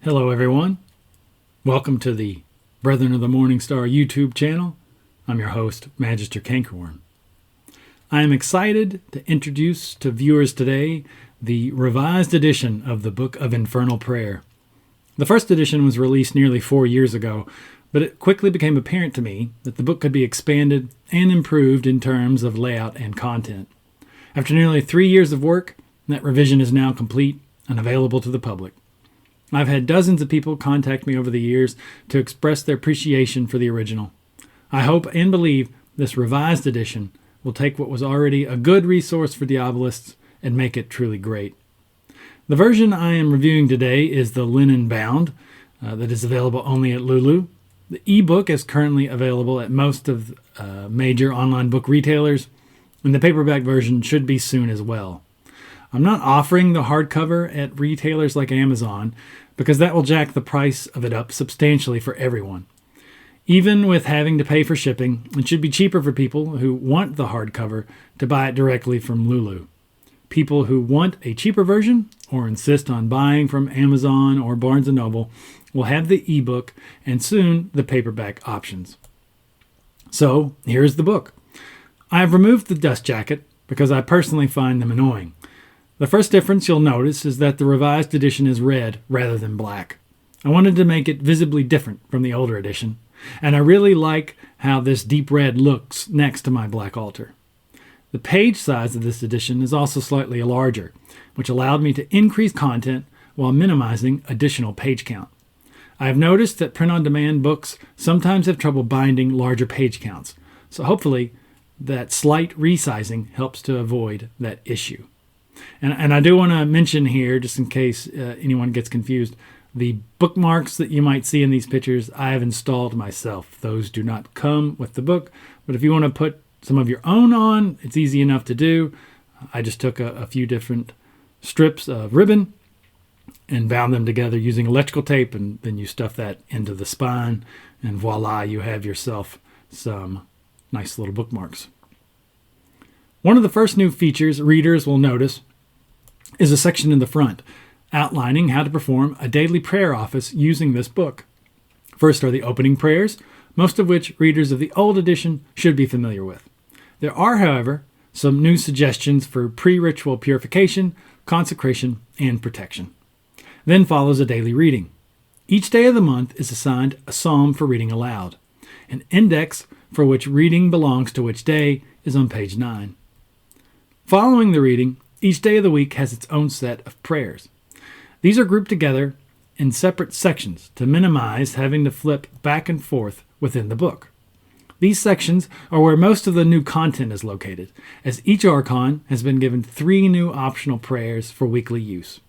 Hello everyone. Welcome to the Brethren of the Morning Star YouTube channel. I'm your host, Magister Cankerworm. I am excited to introduce to viewers today the revised edition of the Book of Infernal Prayer. The first edition was released nearly 4 years ago, but it quickly became apparent to me that the book could be expanded and improved in terms of layout and content. After nearly 3 years of work, that revision is now complete and available to the public. I've had dozens of people contact me over the years to express their appreciation for the original. I hope and believe this revised edition will take what was already a good resource for Diabolists and make it truly great. The version I am reviewing today is the linen bound that is available only at Lulu. The ebook is currently available at most of major online book retailers, and the paperback version should be soon as well. I'm not offering the hardcover at retailers like Amazon because that will jack the price of it up substantially for everyone. Even with having to pay for shipping, it should be cheaper for people who want the hardcover to buy it directly from Lulu. People who want a cheaper version or insist on buying from Amazon or Barnes & Noble will have the ebook and soon the paperback options. So here's the book. I have removed the dust jacket because I personally find them annoying. The first difference you'll notice is that the revised edition is red rather than black. I wanted to make it visibly different from the older edition, and I really like how this deep red looks next to my black altar. The page size of this edition is also slightly larger, which allowed me to increase content while minimizing additional page count. I have noticed that print-on-demand books sometimes have trouble binding larger page counts, so hopefully that slight resizing helps to avoid that issue. And I do want to mention here, just in case anyone gets confused, the bookmarks that you might see in these pictures I have installed myself. Those do not come with the book, but if you want to put some of your own on, it's easy enough to do. I just took a few different strips of ribbon and bound them together using electrical tape, and then you stuff that into the spine, and voila, you have yourself some nice little bookmarks. One of the first new features readers will notice is a section in the front outlining how to perform a daily prayer office using this book. First are the opening prayers, most of which readers of the old edition should be familiar with. There are, however, some new suggestions for pre-ritual purification, consecration, and protection. Then follows a daily reading. Each day of the month is assigned a psalm for reading aloud. An index for which reading belongs to which day is on page 9. Following the reading, each day of the week has its own set of prayers. These are grouped together in separate sections to minimize having to flip back and forth within the book. These sections are where most of the new content is located, as each archon has been given 3 new optional prayers for weekly use.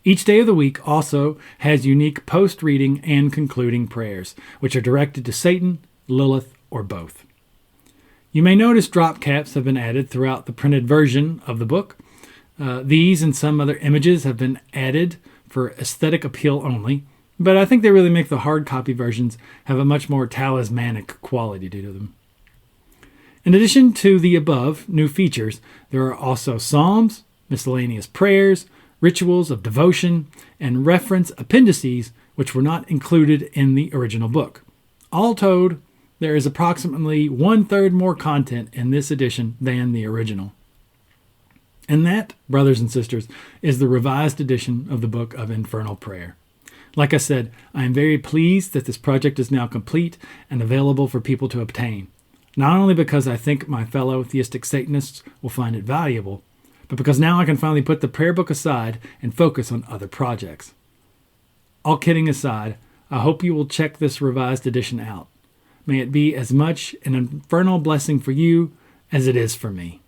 Each day of the week also has unique post-reading and concluding prayers, which are directed to Satan, Lilith, or both. You may notice drop caps have been added throughout the printed version of the book. These and some other images have been added for aesthetic appeal only, but I think they really make the hard copy versions have a much more talismanic quality to them. In addition to the above new features, there are also psalms, miscellaneous prayers, rituals of devotion, and reference appendices which were not included in the original book. All told, there is approximately 1/3 more content in this edition than the original. And that, brothers and sisters, is the revised edition of the Book of Infernal Prayer. Like I said, I am very pleased that this project is now complete and available for people to obtain, not only because I think my fellow theistic Satanists will find it valuable, but because now I can finally put the prayer book aside and focus on other projects. All kidding aside, I hope you will check this revised edition out. May it be as much an infernal blessing for you as it is for me.